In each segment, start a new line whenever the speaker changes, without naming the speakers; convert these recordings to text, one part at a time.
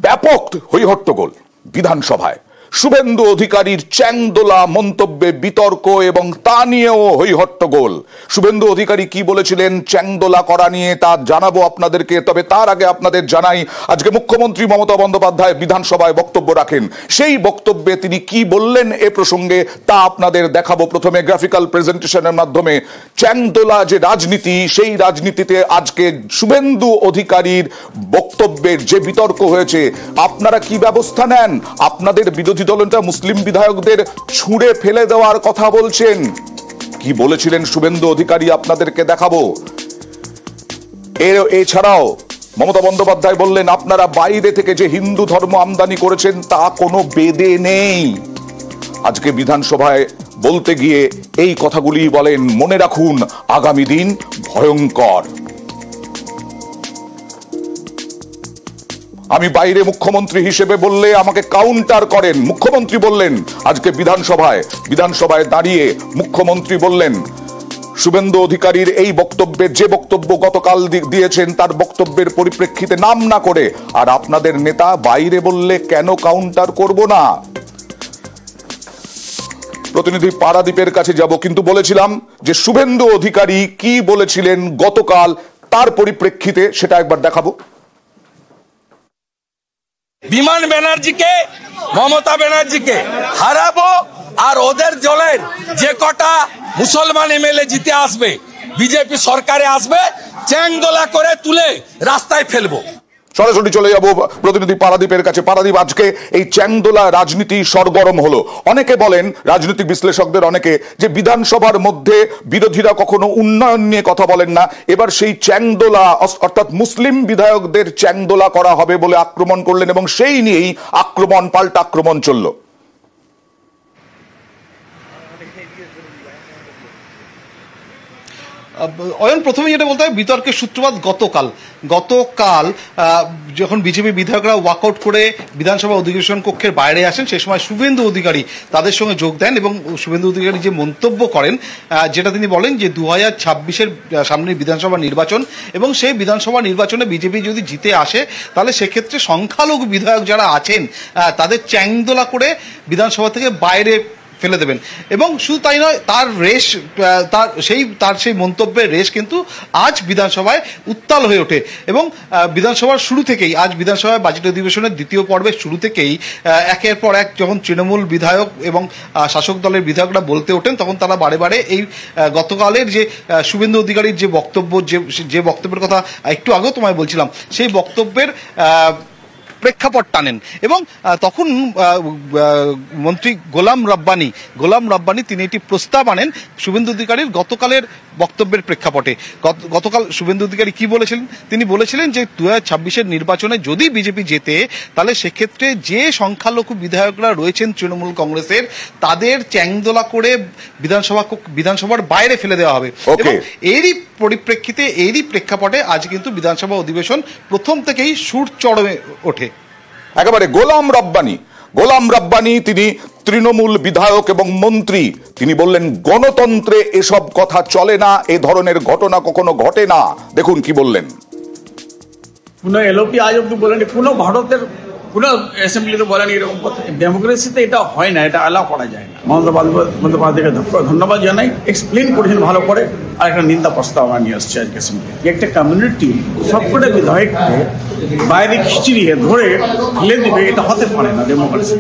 ব্যাপক হইহট্টগোল বিধানসভায় শুভেন্দু অধিকারীর চ্যাংদোলা মন্তব্যে বিতর্ক এবং তা নিয়েও হইহট্টগোল। শুভেন্দু অধিকারী কি বলেছিলেন চ্যাংদোলা করা নিয়ে তা জানাবো আপনাদেরকে, তবে তার আগে আপনাদের জানাই আজকে মুখ্যমন্ত্রী মমতা বন্দ্যোপাধ্যায় বিধানসভায় বক্তব্য রাখেন। সেই বক্তব্যে তিনি কি বললেন এ প্রসঙ্গে তা আপনাদের দেখাবো। প্রথমে গ্রাফিক্যাল প্রেজেন্টেশনের মাধ্যমে চ্যাংদোলা যে রাজনীতি, সেই রাজনীতিতে আজকে শুভেন্দু অধিকারীর বক্তব্যের যে বিতর্ক হয়েছে, আপনারা কি ব্যবস্থা নেন? আপনাদের বিরোধী দলনেতা মুসলিম বিধায়কদের ছুঁড়ে ফেলে দেওয়ার কথা বলছেন। কি বলেছিলেন শুভেন্দু অধিকারী আপনাদেরকে দেখাবো। এছাড়াও মমতা বন্দ্যোপাধ্যায় বললেন, আপনারা বাইরে থেকে যে হিন্দু ধর্ম আমদানি করেছেন তা কোনো বেদে নেই। আজকে বিধানসভায় বলতে গিয়ে এই কথাগুলি বলেন। মনে রাখুন, আগামী দিন ভয়ঙ্কর। আমি বাইরে মুখ্যমন্ত্রী হিসেবে বললে আমাকে কাউন্টার করেন, মুখ্যমন্ত্রী বললেন। আজকে বিধানসভায় দাঁড়িয়ে মুখ্যমন্ত্রী বললেন শুভেন্দু অধিকারীর এই বক্তব্যের যে বক্তব্য গতকাল দিয়েছেন তার বক্তব্যের পরিপ্রেক্ষিতে নাম না করে, আর আপনাদের নেতা বাইরে বললে কেন কাউন্টার করব না। প্রতিনিধি পারাদীপের কাছে যাব, কিন্তু বলেছিলাম যে শুভেন্দু অধিকারী কি বলেছিলেন গতকাল, তার পরিপ্রেক্ষিতে সেটা একবার দেখাবো।
বিমান ব্যানার্জিকে, মমতা ব্যানার্জিকে হারাবো, আর ওদের দলের যে কটা মুসলমান এমএলএ জিতে আসবে, বিজেপি সরকারে আসবে, চ্যাংদোলা করে তুলে রাস্তায় ফেলবো।
সরাসরি চলে যাব প্রতিনিধি পারাদীপের কাছে। পারাদীপ, আজকে এই চ্যাংদোলা রাজনীতি সরগরম হলো। অনেকে বলেন, রাজনৈতিক বিশ্লেষকদের অনেকে, যে বিধানসভার মধ্যে বিরোধীরা কখনো উন্নয়ন নিয়ে কথা বলেন না, এবার সেই চ্যাংদোলা অর্থাৎ মুসলিম বিধায়কদের চ্যাংদোলা করা হবে বলে আক্রমণ করলেন, এবং সেই নিয়েই পাল্টা আক্রমণ চলল।
অয়ন, প্রথমে যেটা বলতে হয়, বিতর্কের সূত্রপাত গতকাল যখন বিজেপি বিধায়করা ওয়াকআউট করে বিধানসভা অধিবেশন কক্ষের বাইরে আসেন, সে সময় শুভেন্দু অধিকারী তাদের সঙ্গে যোগ দেন এবং শুভেন্দু অধিকারী যে মন্তব্য করেন, যেটা তিনি বলেন যে 2026-এর সামনের বিধানসভা নির্বাচন, এবং সেই বিধানসভা নির্বাচনে বিজেপি যদি জিতে আসে তাহলে সেক্ষেত্রে সংখ্যালঘু বিধায়ক যারা আছেন তাদের চ্যাংদোলা করে বিধানসভা থেকে বাইরে ফেলে দেবেন। এবং শুধু তাই নয়, তার সেই মন্তব্যের রেশ কিন্তু আজ বিধানসভায় উত্তাল হয়ে ওঠে। এবং বিধানসভার শুরু থেকেই, আজ বিধানসভায় বাজেট অধিবেশনের দ্বিতীয় পর্বের শুরু থেকেই একের পর এক যখন তৃণমূল বিধায়ক এবং শাসক দলের বিধায়করা বলতে ওঠেন, তখন তারা বারে বারে এই গতকালের যে শুভেন্দু অধিকারীর যে বক্তব্যের কথা একটু আগেও তোমায় বলছিলাম, সেই বক্তব্যের প্রেক্ষাপট টানেন। এবং তখন মন্ত্রী গোলাম রব্বানী তিনি একটি প্রস্তাব আনেন শুভেন্দু অধিকারীর গতকালের বক্তব্যের প্রেক্ষাপটে। গতকাল শুভেন্দু অধিকারী কি বলেছিলেন? তিনি বলেছিলেন যে 2026-এর নির্বাচনে যদি বিজেপি জেতে, তাহলে সেক্ষেত্রে যে সংখ্যালঘু বিধায়করা রয়েছেন তৃণমূল কংগ্রেসের, তাদের চ্যাংদোলা করে বিধানসভার বাইরে ফেলে দেওয়া হবে। এবং এরই পরিপ্রেক্ষিতে, এরই প্রেক্ষাপটে আজ কিন্তু বিধানসভা অধিবেশন প্রথম থেকেই সুর চড়ে ওঠে।
একেবারে গোলাম রব্বানী তিনি তৃণমূল বিধায়ক এবং মন্ত্রী, তিনি বললেন গণতন্ত্রে এসব কথা চলে না, এ ধরনের ঘটনা কখনো ঘটে না। দেখুন কি বললেন।
কোন এলওপি আজ অব্দি বলেনি, কোন ভারতের কোন অ্যাসেম্বলিতে বলেনি এরকম কথা। ডেমোক্রেসিতে এটা হয় না, এটা অ্যালাউ করা যায় না। মমতা বন্দ্যোপাধ্যায়কে ধন্যবাদ জানাই, এক্সপ্লেন করেছেন ভালো করে। আর একটা নিন্দা প্রস্তাব আমরা নিয়ে আসছি আজকে অ্যাসেম্বলি, একটা কমিউনিটি সবকটা বিধায়ককে বাইরে খিচিয়ে ধরে ফেলে দিবে, এটা হতে পারে না ডেমোক্রেসি।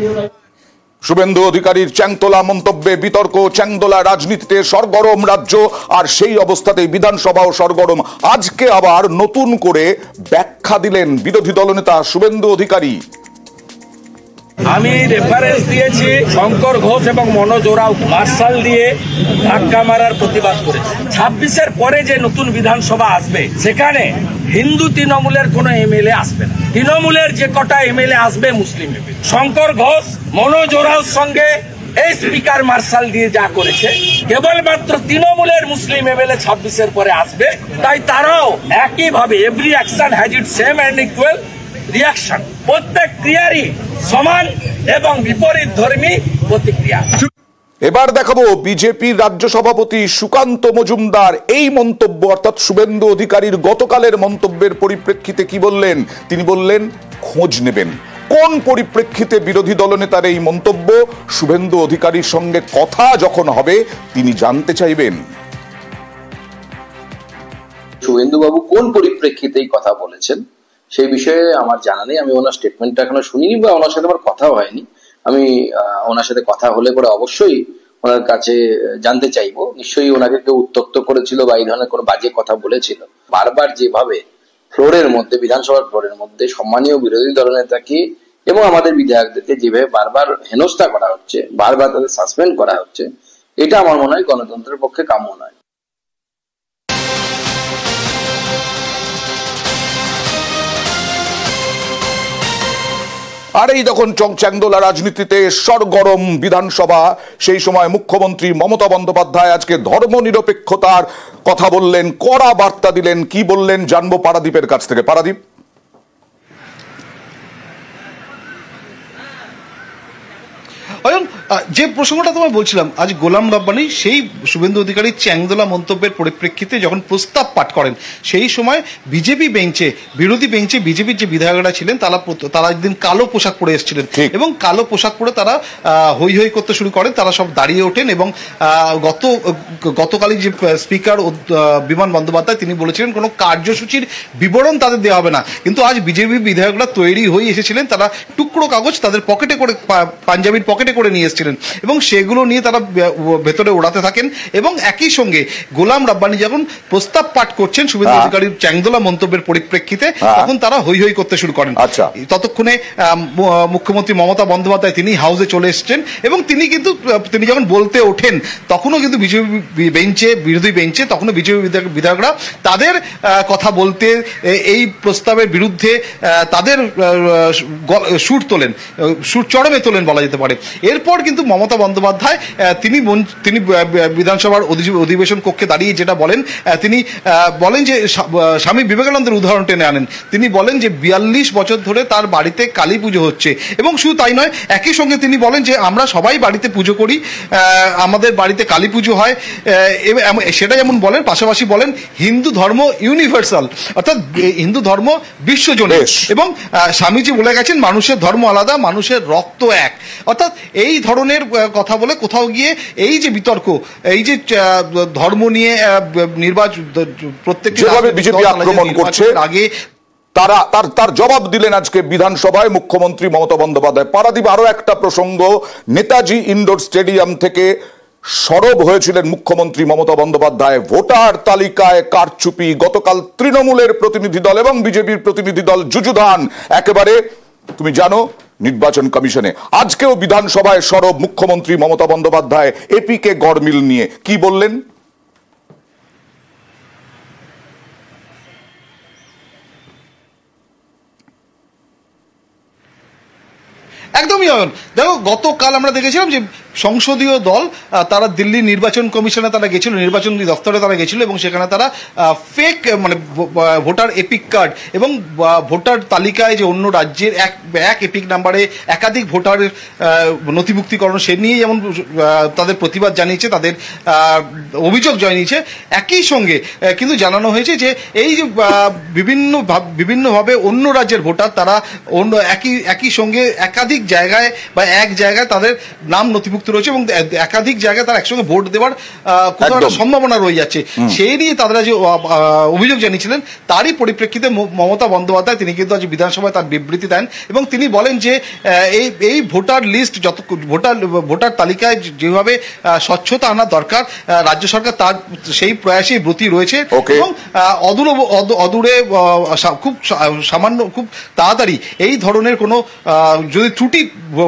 শুভেন্দু অধিকারীর চ্যাংদোলা মন্তব্যে বিতর্ক, চ্যাংদোলা রাজনীতিতে সরগরম রাজ্য, আর সেই অবস্থাতেই বিধানসভাও সরগরম। আজকে আবার নতুন করে ব্যাখ্যা দিলেন বিরোধী দলনেতা শুভেন্দু অধিকারী।
আমি রেফারেন্স দিয়েছি শঙ্কর ঘোষ এবং মনোজ ওরাও মার্শাল দিয়ে ধাক্কা মারার প্রতিবাদ করেছে। 26-এর পরে যে নতুন বিধানসভা আসবে, সেখানে হিন্দু তৃণমূলের কোন এমএলএ আসবে না। তৃণমূলের যে কটা এমএলএ আসবে মুসলিম। শঙ্কর ঘোষ মনোজ ওরাওর সঙ্গে এই স্পিকার মার্শাল দিয়ে যা করেছে, কেবলমাত্র তৃণমূলের মুসলিম এমএলএ 26-এর পরে আসবে। তাই তারাও একইভাবে every action has it same and equal reaction, প্রত্যেক ক্রিয়ারই সমান এবং বিপরীত ধর্মী প্রতিক্রিয়া।
এবার দেখাবো বিজেপির রাজ্য সভাপতি সুকান্ত মজুমদার এই মন্তব্য, অর্থাৎ শুভেন্দু অধিকারীর গতকালের মন্তব্যের পরিপ্রেক্ষিতে কি বললেন। তিনি বললেন খোঁজ নেবেন, কোন পরিপ্রেক্ষিতে বিরোধী দলনেতার এই মন্তব্য? শুভেন্দু অধিকারীর সঙ্গে কথা যখন হবে তিনি জানতে চাইবেন
শুভেন্দুবাবু কোন পরিপ্রেক্ষিতে এই কথা বলেছেন সেই বিষয়ে আমার জানা নেই। আমি ওনার স্টেটমেন্টটা এখনো শুনিনি বা ওনার সাথে আমার কথাও হয়নি। আমি ওনার সাথে কথা হলে পরে অবশ্যই ওনার কাছে জানতে চাইবো। নিশ্চয়ই ওনাকে কেউ উত্তক্ত করেছিল বা এই ধরনের কোনো বাজে কথা বলেছিল। বারবার যেভাবে ফ্লোরের মধ্যে, বিধানসভার ফ্লোরের মধ্যে সম্মানীয় বিরোধী দলনেতাকে এবং আমাদের বিধায়কদেরকে যেভাবে বারবার হেনস্থা করা হচ্ছে, বারবার তাদের সাসপেন্ড করা হচ্ছে, এটা আমার মনে হয় গণতন্ত্রের পক্ষে কাম্য নয়।
আর এই যখন চ্যাংদোলা রাজনীতিতে সরগরম বিধানসভা, সেই সময় মুখ্যমন্ত্রী মমতা বন্দ্যোপাধ্যায় আজকে ধর্মনিরপেক্ষতার কথা বললেন, কড়া বার্তা দিলেন। কি বললেন জানবো পারাদীপের কাছ থেকে। পারাদীপ,
অয়ন, যে প্রসঙ্গটা তোমায় বলছিলাম, আজ গোলাম রব্বানী সেই শুভেন্দু অধিকারীর চ্যাংদোলা মন্তব্যের পরিপ্রেক্ষিতে যখন প্রস্তাব পাঠ করেন, সেই সময় বিজেপি বেঞ্চে, বিরোধী বেঞ্চে বিজেপির যে বিধায়করা ছিলেন তারা একদিন কালো পোশাক পরে এসেছিলেন এবং কালো পোশাক পরে তারা হৈ হৈ করতে শুরু করেন। তারা সব দাঁড়িয়ে ওঠেন এবং গতকালই যে স্পিকার বিমান বন্দ্যোপাধ্যায় তিনি বলেছিলেন কোনো কার্যসূচির বিবরণ তাদের দেওয়া হবে না, কিন্তু আজ বিজেপি বিধায়করা তৈরি হয়ে এসেছিলেন। তারা টুকরো কাগজ তাদের পকেটে করে, পাঞ্জাবির পকেটে করে নিয়ে এসেছিলেন এবং সেগুলো নিয়ে তারা ভেতরে ওড়াতে থাকেন। এবং একই সঙ্গে গোলাম রব্বানী যখন প্রস্তাব পাঠ করছেন শুভেন্দু অধিকারীর চ্যাংদোলা মন্তব্যের পরিপ্রেক্ষিতে, তখন তারা হৈ হৈ করতে শুরু করেন। ততক্ষণে মুখ্যমন্ত্রী মমতা বন্দ্যোপাধ্যায় তিনি হাউসে চলে এসেছেন এবং তিনি যখন বলতে ওঠেন তখনও কিন্তু বিজেপি বেঞ্চে, বিরোধী বেঞ্চে তখনও বিজেপি বিধায়করা তাদের কথা বলতে, এই প্রস্তাবের বিরুদ্ধে তাদের সুর তোলেন, সুর চরমে তোলেন বলা যেতে পারে। এরপর কিন্তু মমতা বন্দ্যোপাধ্যায় তিনি বিধানসভার অধিবেশন কক্ষে দাঁড়িয়ে যেটা বলেন, তিনি বলেন যে স্বামী বিবেকানন্দের উদাহরণ টেনে আনেন। তিনি বলেন যে 42 বছর ধরে তার বাড়িতে কালী পুজো হচ্ছে এবং শুধু তাই নয়, একই সঙ্গে তিনি বলেন যে আমরা সবাই বাড়িতে পুজো করি, আমাদের বাড়িতে কালী পুজো হয়, সেটা যেমন বলেন, পাশাপাশি বলেন হিন্দু ধর্ম ইউনিভার্সাল, অর্থাৎ হিন্দু ধর্ম বিশ্বজনীন। এবং স্বামীজি বলে গেছেন মানুষের ধর্ম আলাদা, মানুষের রক্ত এক। অর্থাৎ এই ধরনের কথা বলে কোথাও গিয়ে এই যে বিতর্ক, এই যে ধর্ম নিয়ে নির্বাচন প্রত্যেকটি
বিজেপি আক্রমণ করছে, আগে তার জবাব দিলেন আজকে বিধানসভায় মুখ্যমন্ত্রী মমতা বন্দ্যোপাধ্যায়। পারাদীপ, আরো একটা প্রসঙ্গ, নেতাজি ইন্ডোর স্টেডিয়াম থেকে সরব হয়েছিলেন মুখ্যমন্ত্রী মমতা বন্দ্যোপাধ্যায়। ভোটার তালিকায় কারচুপি, গতকাল তৃণমূলের প্রতিনিধি দল এবং বিজেপির প্রতিনিধি দল যুযুধান একেবারে, তুমি জানো, নির্বাচন কমিশনে। আজকেও বিধানসভায় সরব মুখ্যমন্ত্রী মমতা বন্দ্যোপাধ্যায় এপিকে গড়মিল নিয়ে। কি বললেন?
একদমই অয়ন, দেখো গতকাল আমরা দেখেছিলাম যে সংসদীয় দল তারা দিল্লি নির্বাচন কমিশনে তারা গেছিল, নির্বাচন দপ্তরে তারা গেছিল এবং সেখানে তারা ফেক মানে ভোটার এপিক কার্ড এবং ভোটার তালিকায় যে অন্য রাজ্যের এক এপিক নাম্বারে একাধিক ভোটারের নথিভুক্তিকরণ, সে নিয়ে যেমন তাদের প্রতিবাদ জানিয়েছে, তাদের অভিযোগ জানিয়েছে। একই সঙ্গে কিন্তু জানানো হয়েছে যে এই যে বিভিন্নভাবে অন্য রাজ্যের ভোটার তারা অন্য একই সঙ্গে একাধিক জায়গায় বা এক জায়গায় তাদের নাম নথিভুক্ত রয়েছে এবং একাধিক জায়গায় তারা একসঙ্গে ভোট দেওয়ার কোথাও একটা সম্ভাবনা রয়ে যাচ্ছে। সেই নিয়ে তারা যে অভিযোগ জানিয়েছিলেন, তারই পরিপ্রেক্ষিতে মমতা বন্দ্যোপাধ্যায় তিনি কিন্তু আজ বিধানসভায় তার বিবৃতি দেন এবং তিনি বলেন যে এই ভোটার লিস্ট, যত ভোটার তালিকায় যেভাবে স্বচ্ছতা আনা দরকার, রাজ্য সরকার তার সেই প্রয়াসেই ব্রতী রয়েছে এবং অদূরে খুব সামান্য, খুব তাড়াতাড়ি এই ধরনের কোনো যদি ত্রুটি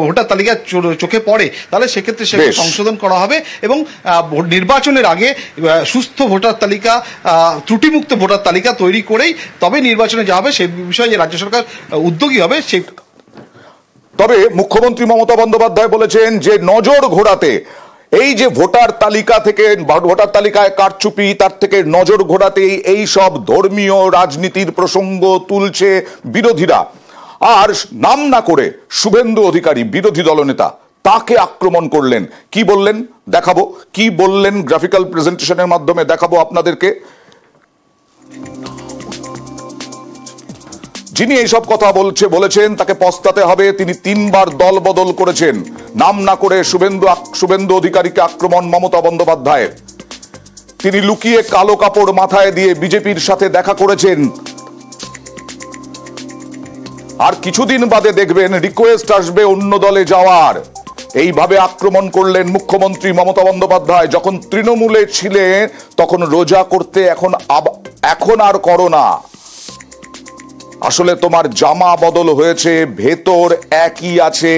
ভোটার তালিকায় চোখে পড়ে তাহলে সেক্ষেত্রে সেটা সংশোধন করা হবে এবং নির্বাচনের আগে সুস্থ ভোটার তালিকা, ত্রুটিমুক্ত ভোটার তালিকা তৈরি করেই তবে নির্বাচনে যাওয়া হবে। সেই বিষয়ে যে রাজ্য সরকার উদ্যোগী হবে সেই।
তবে মুখ্যমন্ত্রী মমতা বন্দ্যোপাধ্যায় বলেছেন যে নজর ঘোরাতে, এই যে ভোটার তালিকা থেকে, ভোটার তালিকায় কারচুপি, তার থেকে নজর ঘোরাতে এই সব ধর্মীয় রাজনীতির প্রসঙ্গ তুলছে বিরোধীরা। আর নাম না করে শুভেন্দু অধিকারী বিরোধী দলনেতা তাকে আক্রমণ করলেন। কি বললেন দেখাবো, কি বললেন গ্রাফিক্যাল প্রেজেন্টেশনের মাধ্যমে দেখাবো আপনাদেরকে। যিনি এইসব কথা বলেছেন তাকে পস্তাতে হবে। তিনি 3 বার দল বদল করেছেন, নাম না করে শুভেন্দু অধিকারীকে আক্রমণ মমতা বন্দ্যোপাধ্যায়ের। তিনি লুকিয়ে কালো কাপড় মাথায় দিয়ে বিজেপির সাথে দেখা করেছেন। আর কিছুদিন বাদে দেখবেন রিকোয়েস্ট আসবে অন্য দলে যাওয়ার। এইভাবে আক্রমণ করলেন মুখ্যমন্ত্রী মমতা বন্দ্যোপাধ্যায়। যখন তৃণমূলে ছিলেন তখন রোজা করতে, এখন আর করো না। আসলে তোমার জামা বদল হয়েছে, ভেতর একই আছে।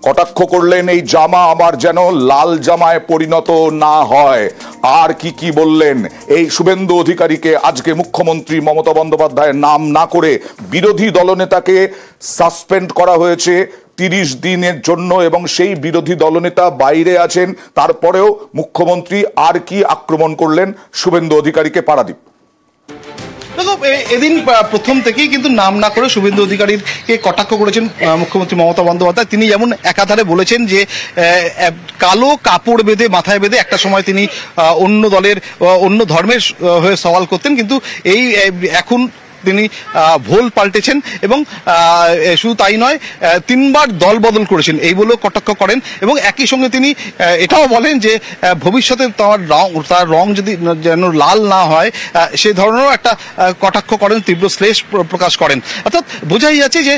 কটাক্ষ করলেন এই জামা আবার যেন লাল জামায় পরিণত না হয়। আর কি বললেন এই শুভেন্দু অধিকারীকে আজকে মুখ্যমন্ত্রী মমতা বন্দ্যোপাধ্যায়ের নাম না করে বিরোধী দলনেতাকে সাসপেন্ড করা হয়েছে 30 দিনের জন্য, এবং সেই বিরোধী দলনেতা বাইরে আছেন। তারপরেও মুখ্যমন্ত্রী আর কি আক্রমণ করলেন শুভেন্দু অধিকারীকে। পারাদীপ,
দেখো, এদিন প্রথম থেকেই কিন্তু নাম না করে শুভেন্দু অধিকারীকে কটাক্ষ করেছেন মুখ্যমন্ত্রী মমতা বন্দ্যোপাধ্যায়। তিনি যেমন একাধারে বলেছেন যে কালো কাপড় বেঁধে মাথায় বেঁধে একটা সময় তিনি অন্য দলের অন্য ধর্মের হয়ে সওয়াল করতেন, কিন্তু এখন তিনি ভোল পাল্টেছেন এবং শুধু তাই নয় 3 বার দল বদল করেছেন এই বলেও কটাক্ষ করেন। এবং একই সঙ্গে তিনি এটাও বলেন যে ভবিষ্যতে তার রং যদি যেন লাল না হয় সে ধরনেরও একটা কটাক্ষ করেন, তীব্র শ্লেষ প্রকাশ করেন। অর্থাৎ বোঝাই যাচ্ছে যে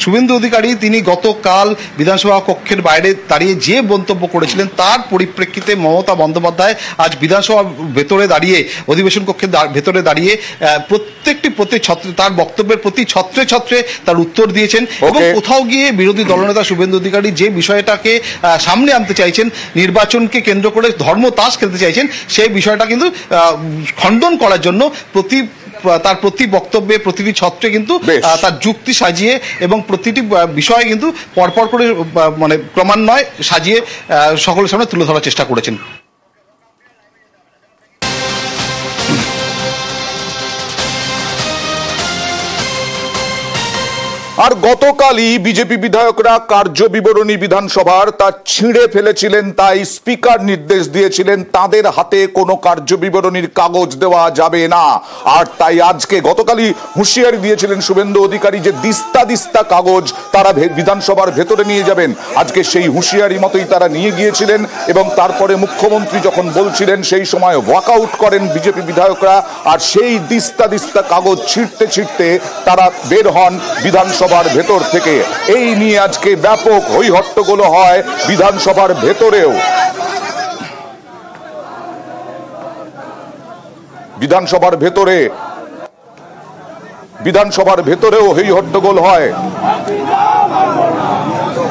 শুভেন্দু অধিকারী তিনি গতকাল বিধানসভা কক্ষের বাইরে দাঁড়িয়ে যে মন্তব্য করেছিলেন তার পরিপ্রেক্ষিতে মমতা বন্দ্যোপাধ্যায় আজ বিধানসভার ভেতরে দাঁড়িয়ে, অধিবেশন কক্ষের ভেতরে দাঁড়িয়ে তার বক্তব্যের প্রতি ছত্রে ছত্রে তার উত্তর দিয়েছেন। এবং কোথাও গিয়ে বিরোধী দলনেতা শুভেন্দু অধিকারী যে বিষয়টাকে সামনে আনতে চাইছেন, নির্বাচনকে কেন্দ্র করে ধর্মতাস খেলতে চাইছেন, সেই বিষয়টা কিন্তু খণ্ডন করার জন্য তার প্রতি বক্তব্যে প্রতিটি ছত্রে কিন্তু তার যুক্তি সাজিয়ে এবং প্রতিটি বিষয়ে কিন্তু পরপর করে মানে ক্রমান্বয়ে সাজিয়ে সকলের সামনে তুলে ধরার চেষ্টা করেছেন।
আর গতকালই বিজেপি বিধায়করা কার্য বিবরণী বিধানসভার তা ছিঁড়ে ফেলেছিলেন, তাই স্পিকার নির্দেশ দিয়েছিলেন তাদের হাতে কোনো কার্য বিবরণীর কাগজ দেওয়া যাবে না। আর তাই আজকে গতকালই হুঁশিয়ারি দিয়েছিলেন শুভেন্দু অধিকারী যে দিস্তা কাগজ তারা বিধানসভার ভেতরে নিয়ে যাবেন। আজকে সেই হুঁশিয়ারি মতোই তারা নিয়ে গিয়েছিলেন এবং তারপরে মুখ্যমন্ত্রী যখন বলছিলেন সেই সময় ওয়াকআউট করেন বিজেপি বিধায়করা। আর সেই দিস্তা কাগজ ছিঁড়তে তারা বের হন বিধানসভার ভেতর থেকে। এই নিয়ে আজকে ব্যাপক হই হট্টগোল হয় বিধানসভার ভেতরেও। বিধানসভার ভেতরেও হই হট্টগোল হয়।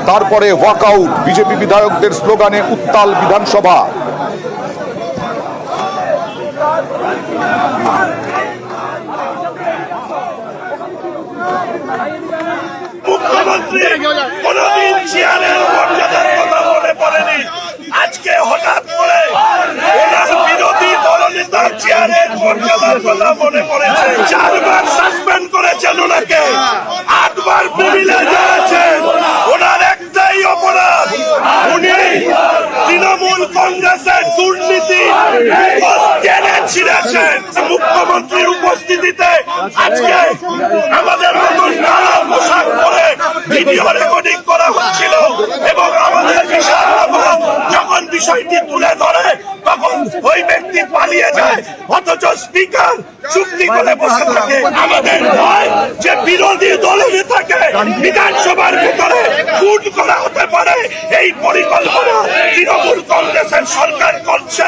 তারপরে ওয়াকআউট, বিজেপি বিধায়কদের স্লোগানে উত্তাল বিধানসভা।
মুখ্যমন্ত্রী কোনদিন চেয়ারের মর্যাদার কথা মনে পড়েনি, আজকে হঠাৎ করে ওনার বিরোধী দলনেতার চেয়ারের মর্যাদার কথা মনে পড়েছে। 4 বার সাসপেন্ড করেছেন ওনাকে, 8 বার প্রিভিলেজ আছে। ওনার একটাই অপরাধ, উনি তৃণমূল কংগ্রেসের দুর্নীতি টেনে ছিঁড়েছেন। মুখ্যমন্ত্রীর উপস্থিতিতে আজকে আমাদের মতন নানা পোশাক পরে ভিডিও রেকর্ডিং করা হচ্ছিল এবং আমাদের বিশাল যখন বিষয়টি তুলে ধরে তখন ওই ব্যক্তি পালিয়ে যায়, অথচ স্পিকার চুক্তি করে বসে থাকে। আমাদের ভয় যে বিরোধী দলনেতাকে বিধানসভার ভিতরে খুন করা হতে পারে, এই পরিকল্পনা তৃণমূল কংগ্রেসের সরকার করছে।